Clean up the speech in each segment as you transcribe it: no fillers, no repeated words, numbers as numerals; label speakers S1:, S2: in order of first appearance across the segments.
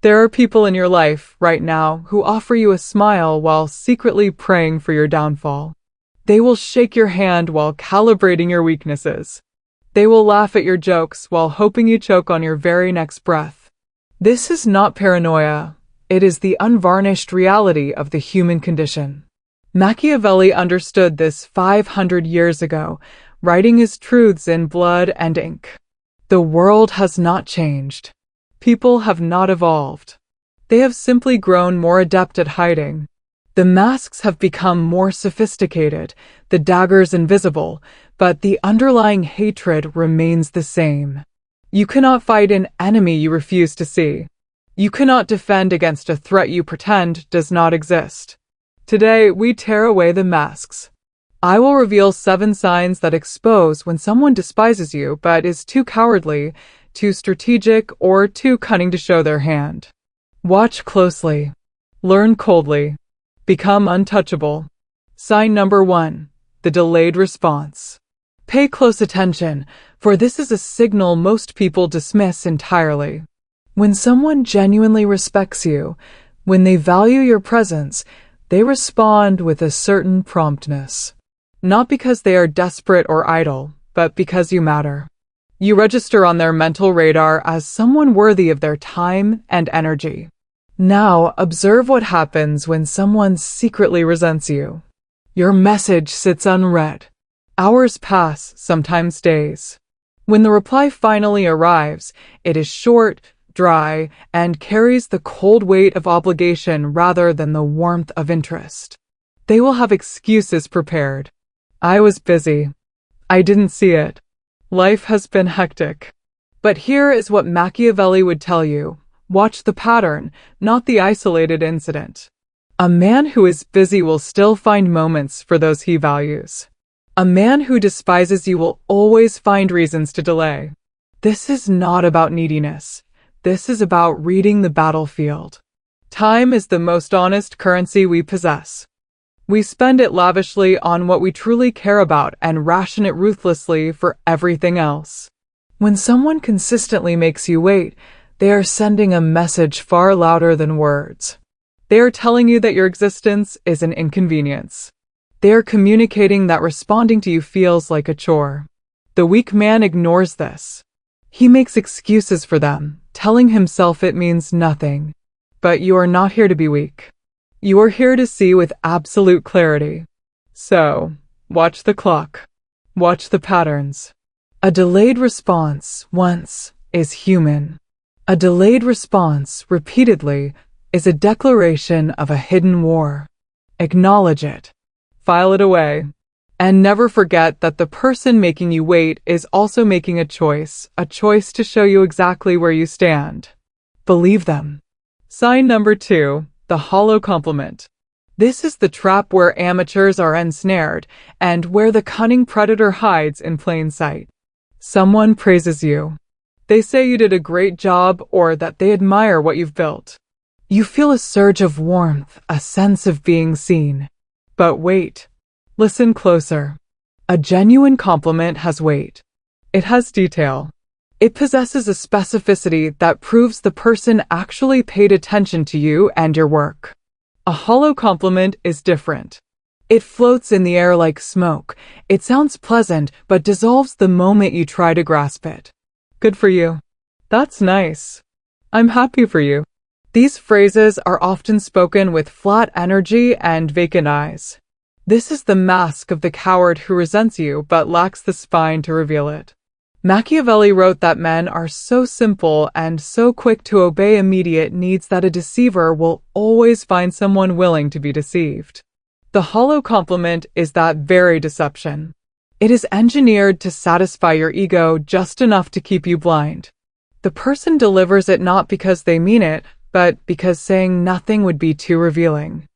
S1: There are people in your life right now who offer you a smile while secretly praying for your downfall. They will shake your hand while calibrating your weaknesses. They will laugh at your jokes while hoping you choke on your very next breath. This is not paranoia. It is the unvarnished reality of the human condition. Machiavelli understood this 500 years ago, writing his truths in blood and ink. The world has not changed. People have not evolved. They have simply grown more adept at hiding. The masks have become more sophisticated, the daggers invisible, but the underlying hatred remains the same. You cannot fight an enemy you refuse to see. You cannot defend against a threat you pretend does not exist. Today, we tear away the masks. I will reveal 7 signs that expose when someone despises you but is too cowardly, too strategic, or too cunning to show their hand. Watch closely. Learn coldly. Become untouchable. Sign number 1. The delayed response. Pay close attention, for this is a signal most people dismiss entirely. When someone genuinely respects you, when they value your presence, they respond with a certain promptness. Not because they are desperate or idle, but because you matter. You register on their mental radar as someone worthy of their time and energy. Now, observe what happens when someone secretly resents you. Your message sits unread. Hours pass, sometimes days. When the reply finally arrives, it is short, dry, and carries the cold weight of obligation rather than the warmth of interest. They will have excuses prepared. I was busy. I didn't see it. Life has been hectic. But here is what Machiavelli would tell you. Watch the pattern, not the isolated incident. A man who is busy will still find moments for those he values. A man who despises you will always find reasons to delay. This is not about neediness. This is about reading the battlefield. Time is the most honest currency we possess. We spend it lavishly on what we truly care about and ration it ruthlessly for everything else. When someone consistently makes you wait, they are sending a message far louder than words. They are telling you that your existence is an inconvenience. They are communicating that responding to you feels like a chore. The weak man ignores this. He makes excuses for them, telling himself it means nothing. But you are not here to be weak. You are here to see with absolute clarity. So, watch the clock. Watch the patterns. A delayed response, once, is human. A delayed response, repeatedly, is a declaration of a hidden war. Acknowledge it. File it away. And never forget that the person making you wait is also making a choice to show you exactly where you stand. Believe them. Sign number 2. The hollow compliment. This is the trap where amateurs are ensnared, and where the cunning predator hides in plain sight. Someone praises you. They say you did a great job or that they admire what you've built. You feel a surge of warmth, a sense of being seen. But wait. Listen closer. A genuine compliment has weight. It has detail. It possesses a specificity that proves the person actually paid attention to you and your work. A hollow compliment is different. It floats in the air like smoke. It sounds pleasant, but dissolves the moment you try to grasp it. Good for you. That's nice. I'm happy for you. These phrases are often spoken with flat energy and vacant eyes. This is the mask of the coward who resents you but lacks the spine to reveal it. Machiavelli wrote that men are so simple and so quick to obey immediate needs that a deceiver will always find someone willing to be deceived. The hollow compliment is that very deception. It is engineered to satisfy your ego just enough to keep you blind. The person delivers it not because they mean it, but because saying nothing would be too revealing.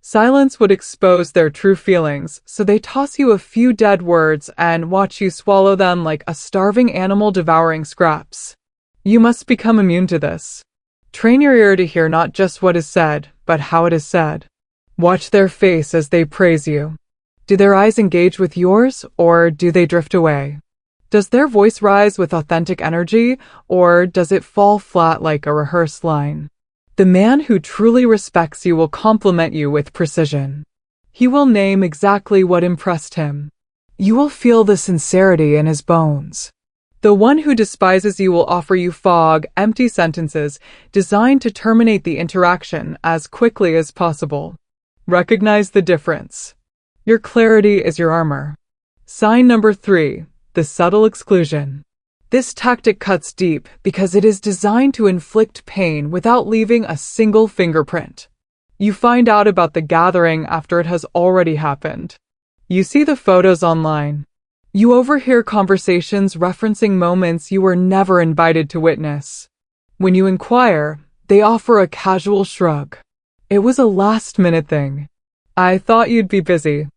S1: Silence would expose their true feelings, so they toss you a few dead words and watch you swallow them like a starving animal devouring scraps. You must become immune to this. Train your ear to hear not just what is said, but how it is said. Watch their face as they praise you. Do their eyes engage with yours, or do they drift away? Does their voice rise with authentic energy, or does it fall flat like a rehearsed line? The man who truly respects you will compliment you with precision. He will name exactly what impressed him. You will feel the sincerity in his bones. The one who despises you will offer you fog, empty sentences designed to terminate the interaction as quickly as possible. Recognize the difference. Your clarity is your armor. Sign number 3, the subtle exclusion. This tactic cuts deep because it is designed to inflict pain without leaving a single fingerprint. You find out about the gathering after it has already happened. You see the photos online. You overhear conversations referencing moments you were never invited to witness. When you inquire, they offer a casual shrug. It was a last-minute thing. I thought you'd be busy.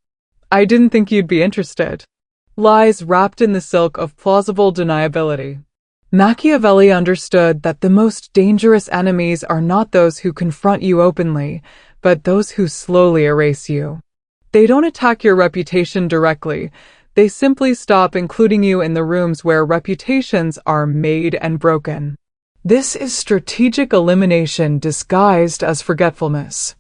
S1: I didn't think you'd be interested. Lies wrapped in the silk of plausible deniability. Machiavelli understood that the most dangerous enemies are not those who confront you openly, but those who slowly erase you. They don't attack your reputation directly. They simply stop including you in the rooms where reputations are made and broken. This is strategic elimination disguised as forgetfulness.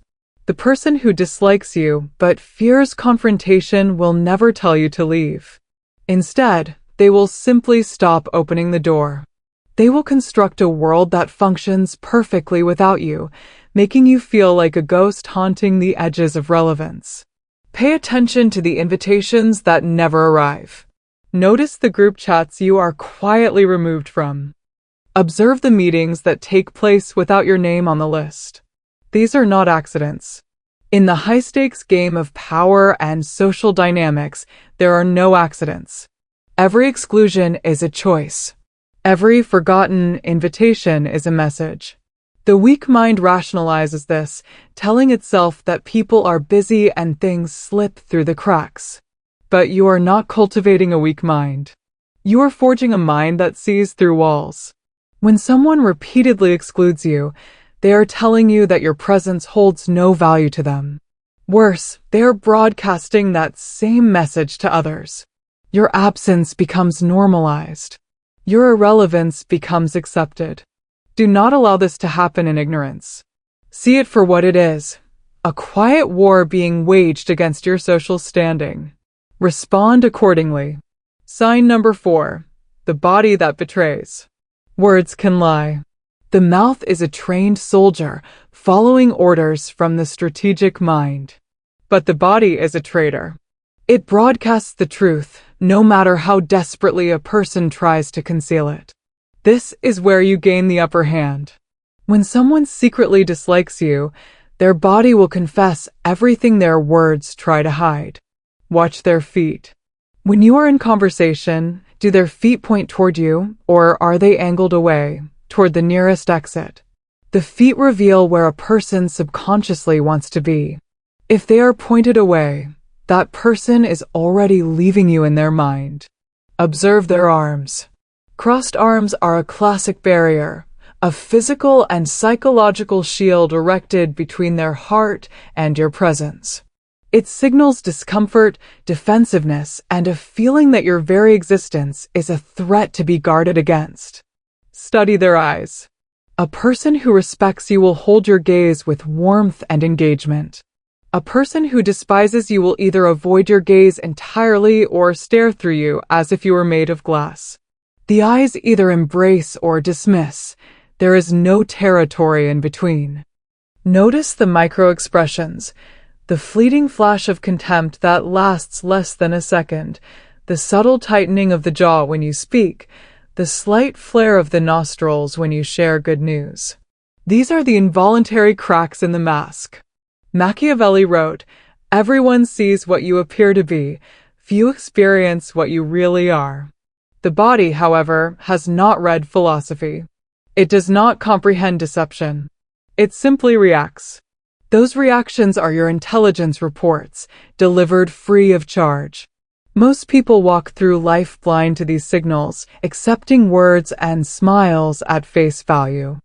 S1: The person who dislikes you but fears confrontation will never tell you to leave. Instead, they will simply stop opening the door. They will construct a world that functions perfectly without you, making you feel like a ghost haunting the edges of relevance. Pay attention to the invitations that never arrive. Notice the group chats you are quietly removed from. Observe the meetings that take place without your name on the list. These are not accidents. In the high-stakes game of power and social dynamics, there are no accidents. Every exclusion is a choice. Every forgotten invitation is a message. The weak mind rationalizes this, telling itself that people are busy and things slip through the cracks. But you are not cultivating a weak mind. You are forging a mind that sees through walls. When someone repeatedly excludes you, they are telling you that your presence holds no value to them. Worse, they are broadcasting that same message to others. Your absence becomes normalized. Your irrelevance becomes accepted. Do not allow this to happen in ignorance. See it for what it is, a quiet war being waged against your social standing. Respond accordingly. Sign number 4, the body that betrays. Words can lie. The mouth is a trained soldier, following orders from the strategic mind. But the body is a traitor. It broadcasts the truth, no matter how desperately a person tries to conceal it. This is where you gain the upper hand. When someone secretly dislikes you, their body will confess everything their words try to hide. Watch their feet. When you are in conversation, do their feet point toward you, or are they angled away, toward the nearest exit? The feet reveal where a person subconsciously wants to be. If they are pointed away, that person is already leaving you in their mind. Observe their arms. Crossed arms are a classic barrier, a physical and psychological shield erected between their heart and your presence. It signals discomfort, defensiveness, and a feeling that your very existence is a threat to be guarded against. Study their eyes. A person who respects you will hold your gaze with warmth and engagement. A person who despises you will either avoid your gaze entirely or stare through you as if you were made of glass. The eyes either embrace or dismiss. There is no territory in between. Notice the micro-expressions, the fleeting flash of contempt that lasts less than a second, the subtle tightening of the jaw when you speak, the slight flare of the nostrils when you share good news. These are the involuntary cracks in the mask. Machiavelli wrote, "Everyone sees what you appear to be, few experience what you really are." The body, however, has not read philosophy. It does not comprehend deception. It simply reacts. Those reactions are your intelligence reports, delivered free of charge. Most people walk through life blind to these signals, accepting words and smiles at face value.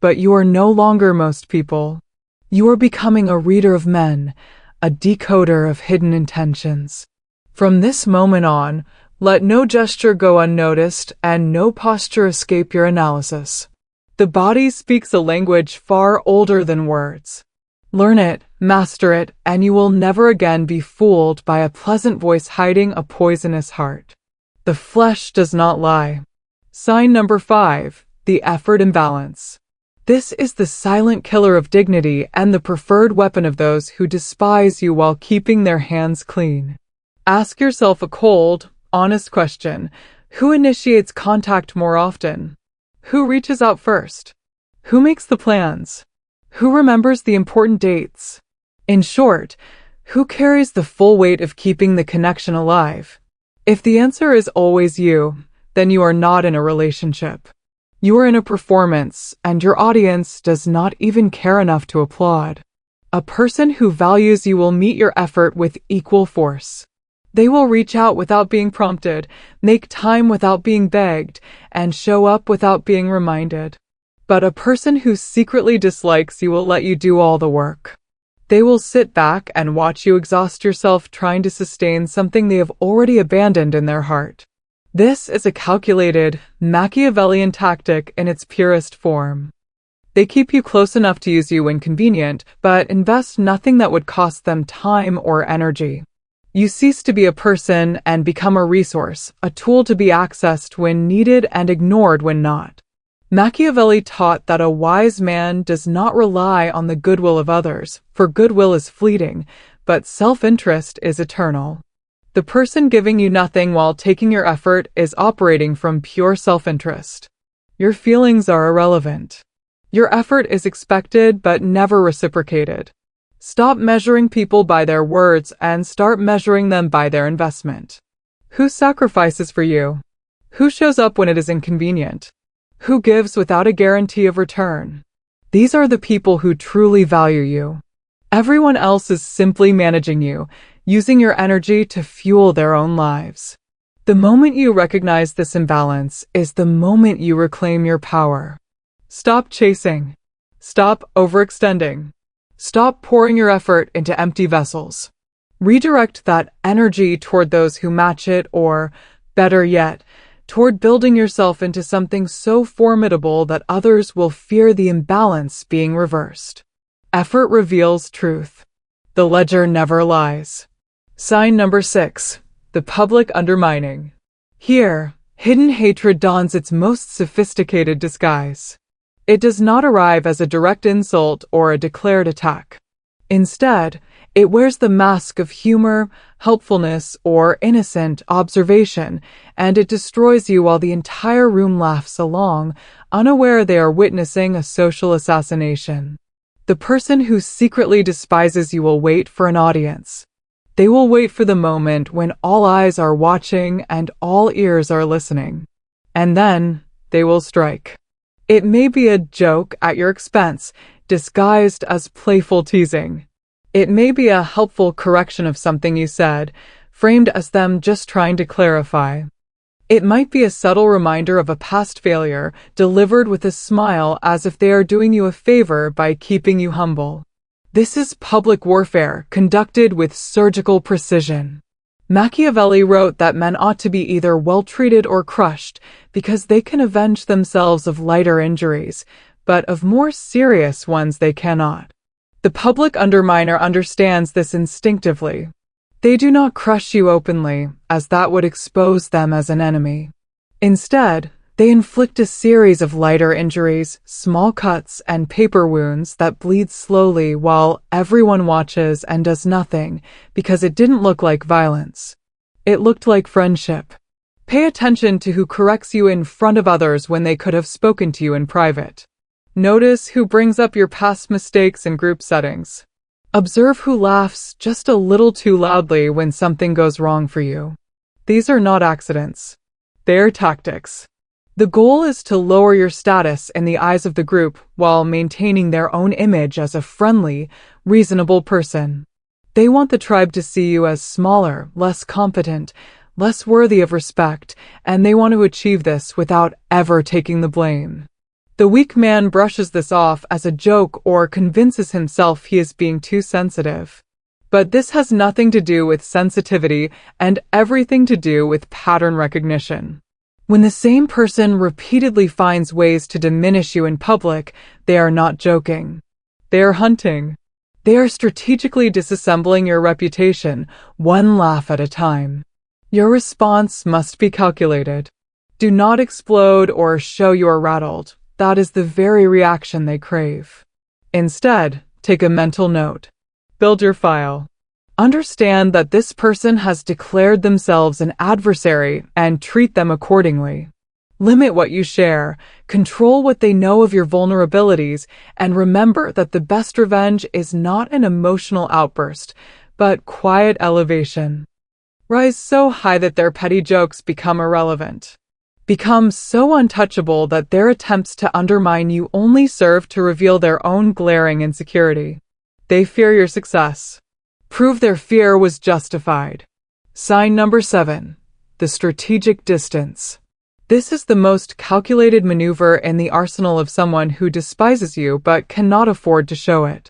S1: But you are no longer most people. You are becoming a reader of men, a decoder of hidden intentions. From this moment on, let no gesture go unnoticed and no posture escape your analysis. The body speaks a language far older than words. Learn it, master it, and you will never again be fooled by a pleasant voice hiding a poisonous heart. The flesh does not lie. Sign number 5, the effort imbalance. This is the silent killer of dignity and the preferred weapon of those who despise you while keeping their hands clean. Ask yourself a cold, honest question. Who initiates contact more often? Who reaches out first? Who makes the plans? Who remembers the important dates? In short, who carries the full weight of keeping the connection alive? If the answer is always you, then you are not in a relationship. You are in a performance, and your audience does not even care enough to applaud. A person who values you will meet your effort with equal force. They will reach out without being prompted, make time without being begged, and show up without being reminded. But a person who secretly dislikes you will let you do all the work. They will sit back and watch you exhaust yourself trying to sustain something they have already abandoned in their heart. This is a calculated, Machiavellian tactic in its purest form. They keep you close enough to use you when convenient, but invest nothing that would cost them time or energy. You cease to be a person and become a resource, a tool to be accessed when needed and ignored when not. Machiavelli taught that a wise man does not rely on the goodwill of others, for goodwill is fleeting, but self-interest is eternal. The person giving you nothing while taking your effort is operating from pure self-interest. Your feelings are irrelevant. Your effort is expected but never reciprocated. Stop measuring people by their words and start measuring them by their investment. Who sacrifices for you? Who shows up when it is inconvenient? Who gives without a guarantee of return? These are the people who truly value you. Everyone else is simply managing you, using your energy to fuel their own lives. The moment you recognize this imbalance is the moment you reclaim your power. Stop chasing. Stop overextending. Stop pouring your effort into empty vessels. Redirect that energy toward those who match it, or, better yet, toward building yourself into something so formidable that others will fear the imbalance being reversed. Effort reveals truth. The ledger never lies. Sign number 6, the public undermining. Here, hidden hatred dons its most sophisticated disguise. It does not arrive as a direct insult or a declared attack. Instead, it wears the mask of humor, helpfulness, or innocent observation, and it destroys you while the entire room laughs along, unaware they are witnessing a social assassination. The person who secretly despises you will wait for an audience. They will wait for the moment when all eyes are watching and all ears are listening. And then, they will strike. It may be a joke at your expense, disguised as playful teasing. It may be a helpful correction of something you said, framed as them just trying to clarify. It might be a subtle reminder of a past failure, delivered with a smile as if they are doing you a favor by keeping you humble. This is public warfare, conducted with surgical precision. Machiavelli wrote that men ought to be either well-treated or crushed, because they can avenge themselves of lighter injuries, but of more serious ones they cannot. The public underminer understands this instinctively. They do not crush you openly, as that would expose them as an enemy. Instead, they inflict a series of lighter injuries, small cuts, and paper wounds that bleed slowly while everyone watches and does nothing, because it didn't look like violence. It looked like friendship. Pay attention to who corrects you in front of others when they could have spoken to you in private. Notice who brings up your past mistakes in group settings. Observe who laughs just a little too loudly when something goes wrong for you. These are not accidents. They are tactics. The goal is to lower your status in the eyes of the group while maintaining their own image as a friendly, reasonable person. They want the tribe to see you as smaller, less competent, less worthy of respect, and they want to achieve this without ever taking the blame. The weak man brushes this off as a joke or convinces himself he is being too sensitive. But this has nothing to do with sensitivity and everything to do with pattern recognition. When the same person repeatedly finds ways to diminish you in public, they are not joking. They are hunting. They are strategically disassembling your reputation, one laugh at a time. Your response must be calculated. Do not explode or show you are rattled. That is the very reaction they crave. Instead, take a mental note. Build your file. Understand that this person has declared themselves an adversary and treat them accordingly. Limit what you share, control what they know of your vulnerabilities, and remember that the best revenge is not an emotional outburst, but quiet elevation. Rise so high that their petty jokes become irrelevant. Become so untouchable that their attempts to undermine you only serve to reveal their own glaring insecurity. They fear your success. Prove their fear was justified. Sign number 7. The strategic distance. This is the most calculated maneuver in the arsenal of someone who despises you but cannot afford to show it.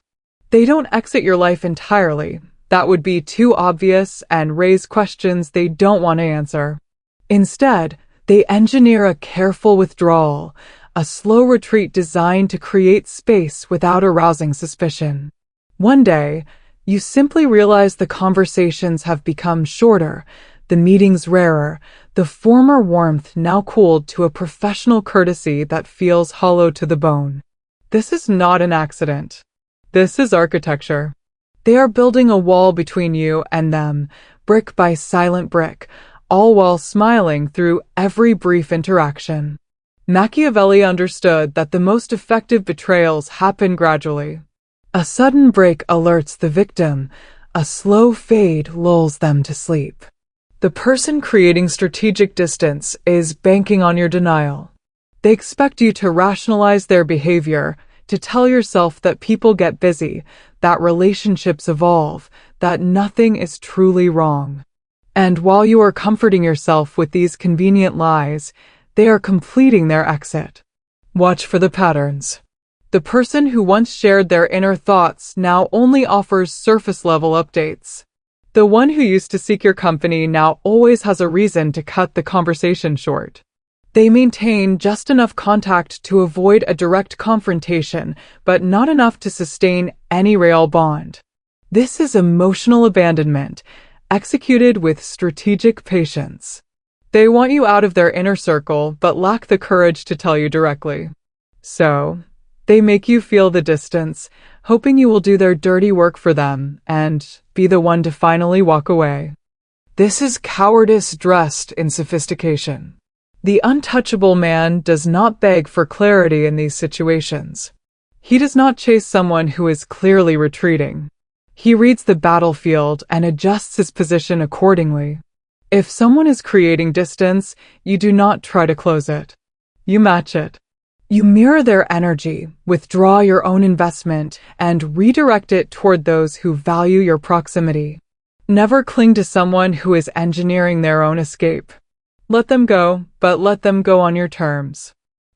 S1: They don't exit your life entirely. That would be too obvious and raise questions they don't want to answer. Instead, they engineer a careful withdrawal, a slow retreat designed to create space without arousing suspicion. One day, you simply realize the conversations have become shorter, the meetings rarer, the former warmth now cooled to a professional courtesy that feels hollow to the bone. This is not an accident. This is architecture. They are building a wall between you and them, brick by silent brick, all while smiling through every brief interaction. Machiavelli understood that the most effective betrayals happen gradually. A sudden break alerts the victim, a slow fade lulls them to sleep. The person creating strategic distance is banking on your denial. They expect you to rationalize their behavior, to tell yourself that people get busy, that relationships evolve, that nothing is truly wrong. And while you are comforting yourself with these convenient lies, they are completing their exit. Watch for the patterns. The person who once shared their inner thoughts now only offers surface-level updates. The one who used to seek your company now always has a reason to cut the conversation short. They maintain just enough contact to avoid a direct confrontation, but not enough to sustain any real bond. This is emotional abandonment, executed with strategic patience. They want you out of their inner circle, but lack the courage to tell you directly. So, they make you feel the distance, hoping you will do their dirty work for them and be the one to finally walk away. This is cowardice dressed in sophistication. The untouchable man does not beg for clarity in these situations. He does not chase someone who is clearly retreating. He reads the battlefield and adjusts his position accordingly. If someone is creating distance, you do not try to close it. You match it. You mirror their energy, withdraw your own investment, and redirect it toward those who value your proximity. Never cling to someone who is engineering their own escape. Let them go, but let them go on your terms.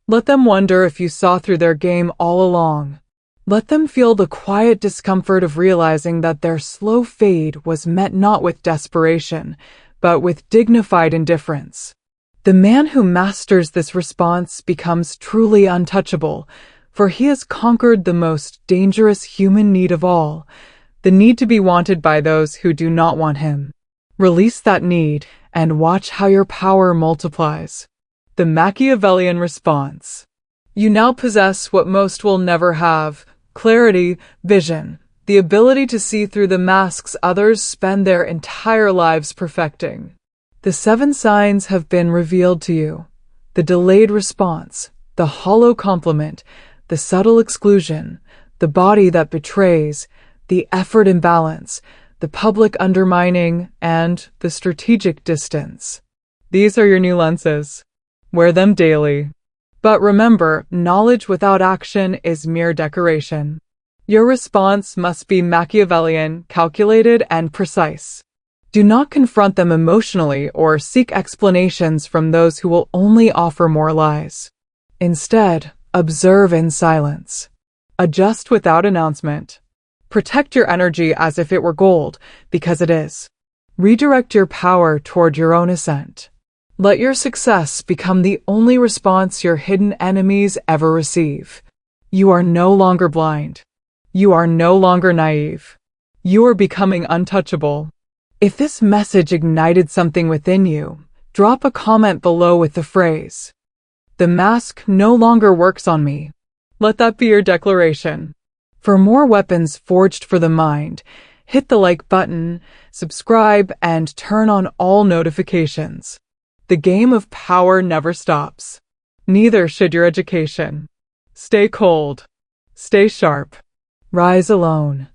S1: Let them wonder if you saw through their game all along. Let them feel the quiet discomfort of realizing that their slow fade was met not with desperation, but with dignified indifference. The man who masters this response becomes truly untouchable, for he has conquered the most dangerous human need of all, the need to be wanted by those who do not want him. Release that need, and watch how your power multiplies. The Machiavellian response. You now possess what most will never have: clarity, vision, the ability to see through the masks others spend their entire lives perfecting. The 7 signs have been revealed to you: the delayed response, the hollow compliment, the subtle exclusion, the body that betrays, the effort imbalance, the public undermining, and the strategic distance. These are your new lenses. Wear them daily. But remember, knowledge without action is mere decoration. Your response must be Machiavellian, calculated, and precise. Do not confront them emotionally or seek explanations from those who will only offer more lies. Instead, observe in silence. Adjust without announcement. Protect your energy as if it were gold, because it is. Redirect your power toward your own ascent. Let your success become the only response your hidden enemies ever receive. You are no longer blind. You are no longer naive. You are becoming untouchable. If this message ignited something within you, drop a comment below with the phrase, "The mask no longer works on me." Let that be your declaration. For more weapons forged for the mind, hit the like button, subscribe, and turn on all notifications. The game of power never stops. Neither should your education. Stay cold. Stay sharp. Rise alone.